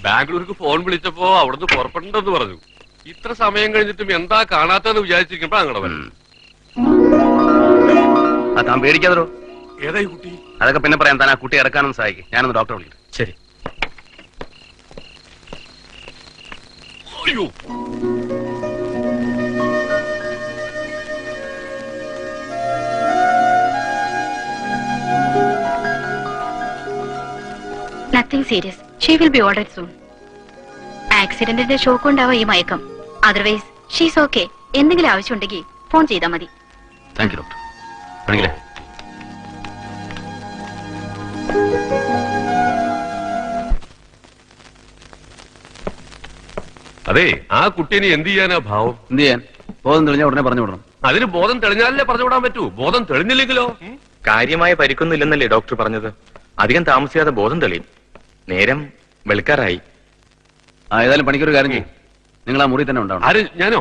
ബാംഗ്ലൂർക്ക് phone വിളിച്ചപ്പോ അവിടുന്ന് പുറപ്പെടണ്ടെന്ന് പറഞ്ഞു. ഇത്ര സമയം കഴിഞ്ഞിട്ടും എന്താ കാണാത്തെന്ന് വിചാരിച്ചിരിക്കുമ്പോ അങ്ങടെ വരും. താൻ പേടിക്കാതോ. ഏതായി കുട്ടി? അതൊക്കെ പിന്നെ പറയാം. താൻ ആ കുട്ടി ഇറക്കാനൊന്നും സഹായിക്കും. ഞാനൊന്ന് ഡോക്ടറെ വിളിക്കും. ശരി. അയ്യോ, Nothing serious. She will be ordered soon. ആക്സിഡന്റിന്റെ ഷോക്ക് ഉണ്ടാവാം ഈ മയക്കം. Otherwise she's okay. എന്തെങ്കിലും ആവശ്യമുണ്ടെങ്കിൽ ഫോൺ ചെയ്താൽ മതി. Thank you doctor. പണിക്കലേ. അതെ, ആ കുട്ടീനെ എന്ത് ചെയ്യാനാ ഭാവം? എന്ത് ചെയ്യാൻ? ബോധം തെളിഞ്ഞാൽ ഉടനെ പറഞ്ഞു വിടണം. അതിന് ബോധം തെളിഞ്ഞാലല്ലേ പറഞ്ഞു വിടാൻ പറ്റൂ. ബോധം തെളിഞ്ഞില്ലെങ്കിലോ? കാര്യമായ പരിക്കൊന്നുമില്ലെന്നല്ലേ ഡോക്ടർ പറഞ്ഞത്? അധികം താമസിയാതെ ബോധം തെളിയും. നേരം വെളുക്കാറായി. ഏതായാലും പണിക്കൊരു കാര്യം ചെയ്യും. നിങ്ങൾ ആ മുറി തന്നെ ഉണ്ടാവണം. ആര്? ഞാനോ?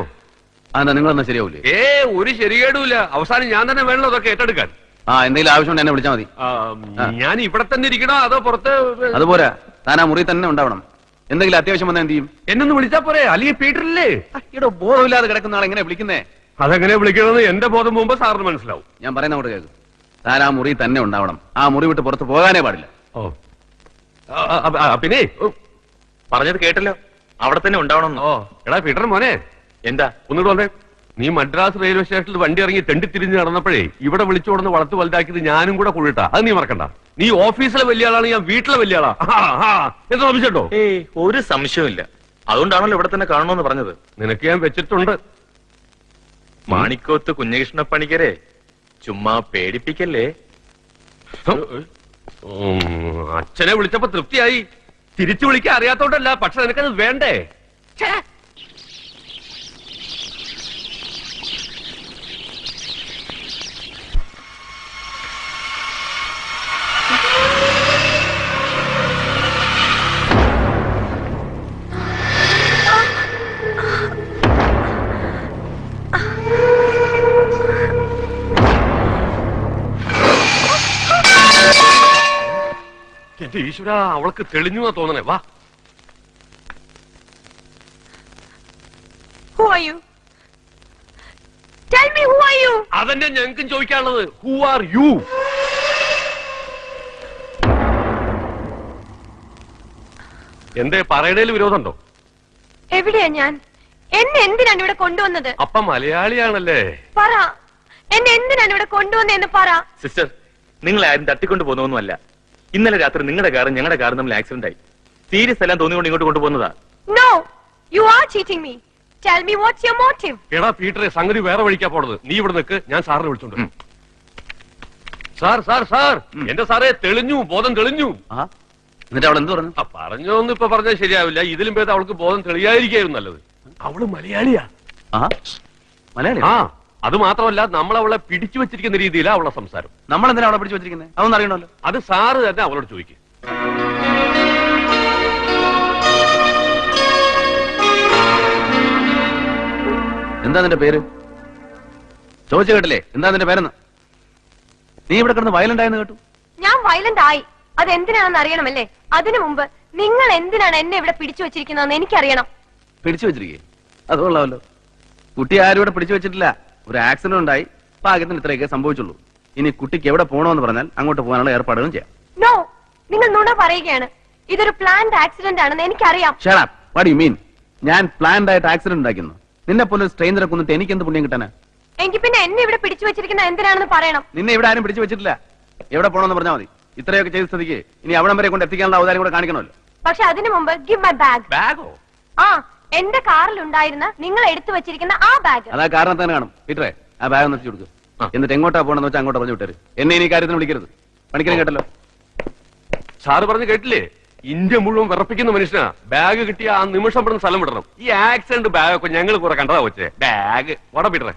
അതെന്താ നിങ്ങളെന്നാ ശരിയാവൂലേ? ഒരു ശരികേടുമില്ല. അവസാനം ഞാൻ തന്നെ വേണല്ലോ അതൊക്കെ ഏറ്റെടുക്കാൻ. എന്തെങ്കിലും ആവശ്യമുണ്ട് എന്നെ വിളിച്ചാൽ മതി. ഞാൻ ഇവിടെ തന്നെ ഇരിക്കണോ അതോ പുറത്ത്? അതുപോരാ, താൻ ആ മുറി തന്നെ ഉണ്ടാവണം. എന്തെങ്കിലും അത്യാവശ്യം വന്നാൽ എന്ത് ചെയ്യും? എന്നൊന്ന് വിളിച്ചാ പോരെ? അല്ലെങ്കിൽ പീറ്ററില്ലേ? ഇവിടെ ബോധമില്ലാതെ കിടക്കുന്ന ആളെ എങ്ങനെ വിളിക്കുന്നേ? അതെങ്ങനെ വിളിക്കണമെന്ന് എന്റെ ബോധം പോകുമ്പോ സാറിന് മനസ്സിലാവും. ഞാൻ പറയുന്ന അങ്ങോട്ട് കേൾക്കും. താൻ ആ മുറി തന്നെ ഉണ്ടാവണം. ആ മുറി വിട്ട് പുറത്ത് പോകാനേ പാടില്ല. പിന്നെ പറഞ്ഞത് കേട്ടല്ലോ, അവിടെ തന്നെ ഉണ്ടാവണം. എടാ പീറ്റർ മോനെ, എന്താ ഒന്നുകൂടെ വന്നേ. നീ മദ്രാസ് റെയിൽവേ സ്റ്റേഷനിൽ വണ്ടി ഇറങ്ങി തെണ്ടിത്തിരിഞ്ഞ് നടന്നപ്പോഴേ ഇവിടെ വിളിച്ചോടന്ന് വളർത്ത് വലുതാക്കിയത് ഞാനും കൂടെ കുഴിട്ടാ. അത് നീ മറക്കണ്ട. നീ ഓഫീസിലെ വലിയ ആളാണ്, ഞാൻ വീട്ടിലെ വലിയ ആളാ. എന്താ സംശയട്ടോ? ഒരു സംശയമില്ല. അതുകൊണ്ടാണല്ലോ ഇവിടെ തന്നെ കാണണമെന്ന് പറഞ്ഞത്. നിനക്ക് ഞാൻ വെച്ചിട്ടുണ്ട്. മാണിക്കോത്ത് കുഞ്ഞകൃഷ്ണ പണിക്കരെ ചുമ്മാ പേടിപ്പിക്കല്ലേ. അച്ഛനെ വിളിച്ചപ്പോ തൃപ്തിയായി. തിരിച്ചു വിളിക്കാൻ അറിയാത്തോണ്ടല്ല, പക്ഷെ നിനക്കത് വേണ്ടേ? എന്റെ ഈശ്വര, അവൾക്ക് തെളിഞ്ഞു തോന്നണേ. വാ. അതന്നെ ഞങ്ങൾക്കും ചോദിക്കാനുള്ളത്. Who are you? എന്തേ പറയണേൽ വിരോധമുണ്ടോ? എവിടെയാ ഞാൻ? എന്നെ എന്തിനാണ് ഇവിടെ കൊണ്ടുവന്നത്? അപ്പ മലയാളിയാണല്ലേ? പറ, എന്നെ എന്തിനാണ് ഇവിടെ കൊണ്ടുവന്നതെന്ന് പറ. സിസ്റ്റർ, നിങ്ങൾ ആരും തട്ടിക്കൊണ്ടു പോകുന്നൊന്നുമല്ല. ഇന്നലെ രാത്രി നിങ്ങളുടെ കാറും ഞങ്ങളുടെ കാറും തമ്മിൽ ആക്സിഡന്റ് ആയി. സീരിയസ് എല്ലാം തോന്നിക്കൊണ്ട് ഇങ്ങോട്ട് കൊണ്ടുപോകുന്നതാ. No, you are cheating me. Tell me what's your motive. എടാ പീറ്ററെ, സംഗതി വേറെ വഴിക്കാ പോണത്. നീ ഇവിടെ നിൽക്ക്, ഞാൻ സാറിനെ വിളിച്ചോണ്ട്. സാർ സാർ സാർ, എന്റെ സാറേ തെളിഞ്ഞു, ബോധം തെളിഞ്ഞു. എന്നിട്ട് അവൾ എന്ത് പറഞ്ഞു? പറഞ്ഞോന്ന് ഇപ്പൊ പറഞ്ഞാൽ ശരിയാവില്ല. ഇതിലും ഭേദം അവൾക്ക് ബോധം തെളിയായിരിക്കും നല്ലത്. അവള് മലയാളിയാ. മലയാളി? അത് മാത്രമല്ല, നമ്മൾ അവളെ പിടിച്ചു വെച്ചിരിക്കുന്ന രീതിയിലാണ് അവളെ സംസാരം. നമ്മൾ എന്തിനാ അവളെ പിടിച്ചു വെച്ചിരിക്കുന്നത്? അതൊന്നും അറിയണമല്ലോ. അത് സാറ് തന്നെ അവളോട് ചോദിക്കും. എന്താ നിന്റെ പേര്? ചോദിച്ചു കേട്ടില്ലേ എന്താ നിന്റെ പേരെന്ന്? നീ ഇവിടെ കിടന്ന് വയലന്റ് ആയെന്ന് കേട്ടു. ഞാൻ വയലന്റ് ആയി. അത് എന്തിനാണെന്ന് അറിയണമല്ലേ? അതിനു മുമ്പ് നിങ്ങൾ എന്തിനാണ് എന്നെ ഇവിടെ പിടിച്ചു വെച്ചിരിക്കുന്നതെന്ന് എനിക്കറിയണം. പിടിച്ചു വെച്ചിരിക്കേ? അത് കൊള്ളാമല്ലോ. കുട്ടി ആരും ഇവിടെ പിടിച്ചു വെച്ചിട്ടില്ല. ഒരു ആക്സിഡന്റ് ഉണ്ടായി, ഭാഗ്യത്തിന് ഇത്രയൊക്കെ സംഭവിച്ചുള്ളൂ. ഇനി കുട്ടിക്ക് എവിടെ പോകണമെന്ന് പറഞ്ഞാൽ അങ്ങോട്ട് പോകാനുള്ള ഏർപ്പാടുകളും ചെയ്യാം. നോ, നിങ്ങൾ നുണ പറയുകയാണ്. ഇതൊരു പ്ലാൻഡ് ആക്സിഡന്റ് ആണെന്ന് എനിക്കറിയാം. Shut up. What do you mean? ഞാൻ പ്ലാൻഡ് ആയിട്ട് ആക്സിഡന്റ് ഉണ്ടാക്കുന്നു. നിന്നെ പോലെ സ്ട്രെയിനറെ കൊന്നിട്ട് എനിക്ക് എന്ത് പുണ്യം കിട്ടാനാ? എങ്കിൽ പിന്നെ എന്നെ ഇവിടെ പിടിച്ചു വെച്ചിരിക്കുന്ന എന്തിനാണെന്ന് പറയണം. നിന്നെ ഇവിടെ ആരും പിടിച്ചു വെച്ചിട്ടില്ല. എവിടെ പോകണമെന്ന് പറഞ്ഞാൽ മതി. ഇത്രയൊക്കെ ചെയ്ത സ്ഥിതിക്ക് ഇനി അവിടം വരെ കൊണ്ട് എത്തിക്കാനുള്ള അവതാരം കൂടെ കാണിക്കണമല്ലോ. പക്ഷെ അതിനു മുമ്പ് ഗിവ് മൈ ബാഗ്. ബാഗോ? എന്റെ കാറിൽ ഉണ്ടായിരുന്ന നിങ്ങൾ എടുത്തു വെച്ചിരിക്കുന്ന ആ ബാഗ്. അതാ കാരണം തന്നെ കാണും. പീറ്ററെ, ആ ബാഗ് ഒന്ന് വെച്ചു കൊടുക്കും. എന്നിട്ട് എങ്ങോട്ടാ പോകണമെന്ന് വെച്ചാൽ അങ്ങോട്ട് പറഞ്ഞു വിട്ടേര്. എന്നെ ഇനി കാര്യത്തിന് വിളിക്കരുത്. പണിക്കരം കേട്ടല്ലോ. സാറ് പറഞ്ഞു കേട്ടില്ലേ? ഇന്ത്യ മുഴുവൻ വിറപ്പിക്കുന്ന മനുഷ്യനാ. ബാഗ് കിട്ടിയ ആ നിമിഷം പെടുന്ന സ്ഥലം വിടണം. ഈ ആക്സിഡന്റ് ബാഗൊക്കെ ഞങ്ങൾ കുറെ കണ്ടതാ വെച്ചേ. ബാഗ് വട പീറ്ററെ.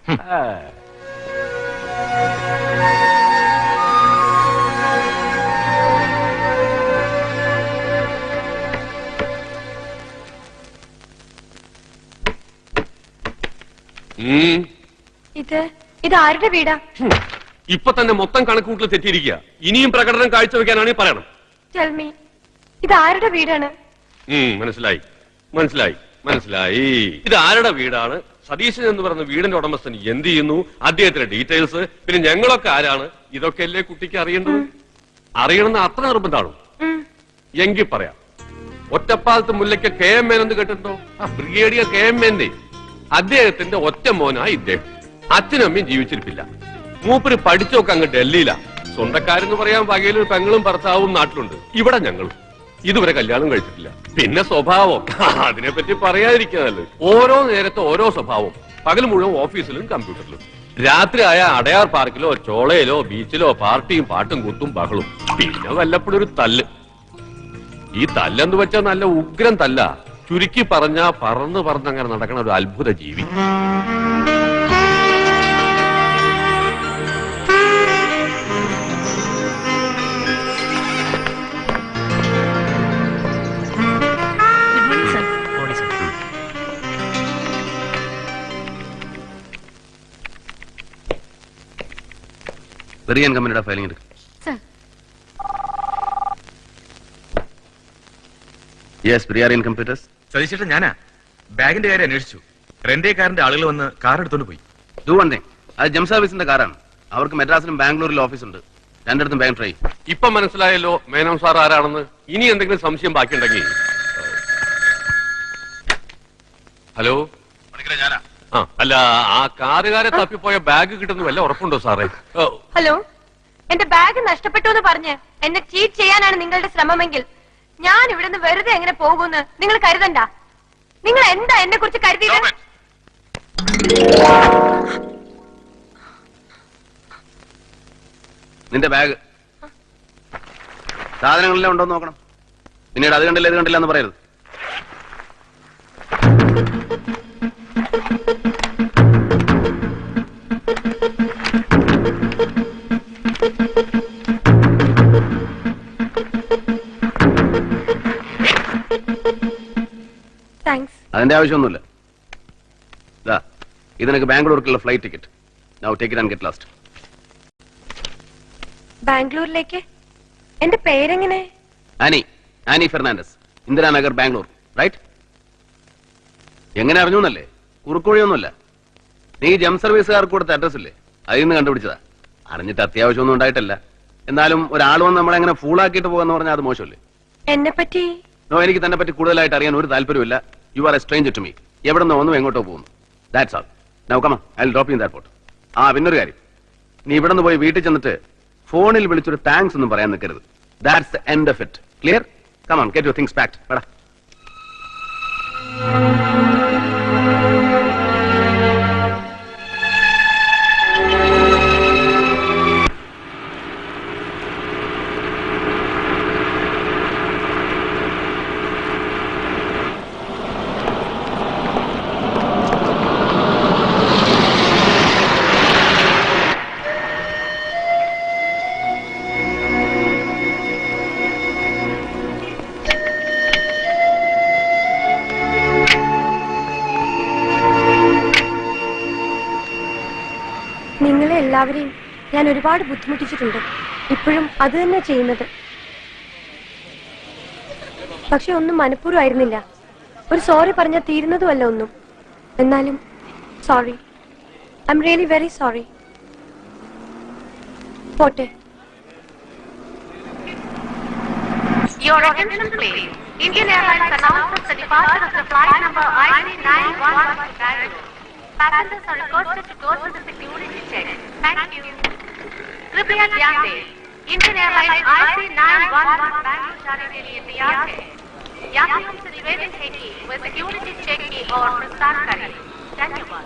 ഇത് ആരുടെ വീടാ? ഇപ്പൊ തന്നെ മൊത്തം കണക്കൂട്ടിൽ തെറ്റിയിരിക്കുക. ഇനിയും പ്രകടനം കാഴ്ചവെക്കാനാണ് പറയണം. Tell me, ഇത് ആരുടെ വീടാണ്? മനസ്സിലായി മനസ്സിലായി മനസ്സിലായി. ഇത് ആരുടെ വീടാണ്? സതീശൻ എന്ന് പറയുന്ന വീടിന്റെ ഉടമസ്ഥൻ എന്ത് ചെയ്യുന്നു, അദ്ദേഹത്തിന്റെ ഡീറ്റെയിൽസ്, പിന്നെ ഞങ്ങളൊക്കെ ആരാണ്, ഇതൊക്കെ അല്ലേ കുട്ടിക്ക് അറിയേണ്ടത്? അറിയണമെന്ന് അത്ര നിർബന്ധമാണോ? എങ്കിൽ പറയാം. ഒറ്റപ്പാലത്ത് മുല്ലയ്ക്ക് KM മേനൻ എന്ന് കേട്ടിട്ടുണ്ടോ? Brigadier KM Menon. അദ്ദേഹത്തിന്റെ ഒറ്റ മോനായി ഇദ്ദേഹം. അച്ഛനും അമ്മയും ജീവിച്ചിരിപ്പില്ല. മൂപ്പര് പഠിച്ചൊക്കെ അങ്ങ് ഡൽഹിയിലാ. സ്വന്തക്കാരെന്ന് പറയാൻ വകയിലൊരു പെങ്ങളും ഭർത്താവും നാട്ടിലുണ്ട്. ഇവിടെ ഞങ്ങളും ഇതുവരെ കല്യാണം കഴിച്ചിട്ടില്ല. പിന്നെ സ്വഭാവം, അതിനെപ്പറ്റി പറയാതിരിക്കാനല്ലോ. ഓരോ നേരത്തെ ഓരോ സ്വഭാവം. പകൽ മുഴുവൻ ഓഫീസിലും കമ്പ്യൂട്ടറിലും. രാത്രി ആയ അടയാർ പാർക്കിലോ ചോളയിലോ ബീച്ചിലോ പാർട്ടിയും പാട്ടും കൂത്തും ബഹളും. പിന്നെ വല്ലപ്പോഴും ഒരു തല്ല്. ഈ തല്ലെന്ന് വെച്ചാൽ നല്ല ഉഗ്രം തല്ല. ചുരുക്കി പറഞ്ഞ പറന്നങ്ങനെ നടക്കണ ഒരു അത്ഭുത ജീവി. ബെറിയൻ കമ്പനിയുടെ ഫയലിംഗ് എടുക്കും. Yes, ബിരിയാറിയൻ computers. സതീശേട്ടൻ ഞാനാ. ബാഗിന്റെ കാര്യം അന്വേഷിച്ചു. റെന്റേ കാറിന്റെ ആളുകൾ വന്ന് കാർ എടുത്തോണ്ട് പോയി. ഡു വൺ തിങ്, അത് ജം സർവീസിന്റെ കാറാണ്. അവർക്ക് മെഡ്രാസിലും ബാംഗ്ലൂരിലും ഓഫീസ് ഉണ്ട്. രണ്ടിടത്തും ബാങ്ക് ട്രൈ. ഇപ്പൊ മനസ്സിലായല്ലോ മേനോൻ സാർ ആരാണെന്ന്. ഇനി എന്തെങ്കിലും സംശയം ബാക്കിയുണ്ടെങ്കിൽ. ഹലോ, അല്ല, ആ കാറുകാരെ തപ്പിപ്പോയ ബാഗ് കിട്ടുന്ന വല്ല ഉറപ്പുണ്ടോ സാറേ? ഹലോ, എന്റെ ബാഗ് നഷ്ടപ്പെട്ടു എന്ന് പറഞ്ഞ് എന്നെ ചീറ്റ് ചെയ്യാനാണ് നിങ്ങളുടെ ശ്രമമെങ്കിൽ ഞാൻ ഇവിടുന്ന് വെറുതെ എങ്ങനെ പോകുമെന്ന് നിങ്ങൾ കരുതണ്ട. നിങ്ങൾ എന്താ എന്നെ കുറിച്ച് കരുതിയത്? നിന്റെ ബാഗ് സാധനങ്ങളെല്ലാം ഉണ്ടോ നോക്കണം. പിന്നീട് അത് കണ്ടില്ല ഇത് കണ്ടില്ല എന്ന് പറയരുത്. അതിന്റെ ആവശ്യമൊന്നുമില്ല. ഇത് നിനക്ക് ബാംഗ്ലൂർക്കുള്ള flight ticket. Now take it and get lost. ബാംഗ്ലൂരിലേക്ക്? എന്റെ പേരെങ്ങനെ? Annie Fernandes, Indiranagar, Bangalore. Right? എങ്ങനെ അറിഞ്ഞു എന്നല്ലേ? കുറുക്കുവഴിയൊന്നുമല്ല. നീ ജം സർവീസുകാർക്ക് കൊടുത്ത അഡ്രസ് ഇല്ലേ, അതിൽ നിന്ന് കണ്ടുപിടിച്ചതാ. അറിഞ്ഞിട്ട് അത്യാവശ്യമൊന്നും ഉണ്ടായിട്ടല്ല. എന്നാലും ഒരാൾ വന്ന് നമ്മളെങ്ങനെ ഫൂളാക്കിയിട്ട് പോകാന്ന് പറഞ്ഞാൽ അത് മോശമല്ലേ? എന്നെ പറ്റി? നോ, എനിക്ക് തന്നെ പറ്റി കൂടുതലായിട്ട് അറിയാൻ ഒരു താല്പര്യമില്ല. You are a stranger to me. എവിടെ നിന്ന് വന്നു എങ്ങോട്ടോ പോകുന്നു. That's all. Now come on, I will drop you in that port. പിന്നൊരു കാര്യം, നീ ഇവിടെ നിന്ന് പോയി വീട്ടിൽ ചെന്നിട്ട് ഫോണിൽ വിളിച്ചൊരു താങ്ക്സ് ഒന്നും പറയാൻ നിൽക്കരുത്. That's the end of it. Clear? Come on, get your things packed. വേടാ. നിങ്ങളെ എല്ലാവരെയും ഞാൻ ഒരുപാട് ബുദ്ധിമുട്ടിച്ചിട്ടുണ്ട്. ഇപ്പോഴും അത് തന്നെ ചെയ്യുന്നത്. പക്ഷെ ഒന്നും മനഃപൂർവ്വമായിരുന്നില്ല. ഒരു സോറി പറഞ്ഞാൽ തീരുന്നതുമല്ല ഒന്നും. എന്നാലും sorry, I am really very sorry. പോട്ടെ. Your attention please. Indian Airlines announces the departure of the flight number IC911 Bangalore. Passengers are requested to go through the security check. Thank you. कृपया ध्यान दें, Indian Airlines IC911 Bangalore जाने के लिए तैयार है. यात्रियों से निवेदन है कि वे सिक्योरिटी चेक की ओर प्रस्थान करें. धन्यवाद.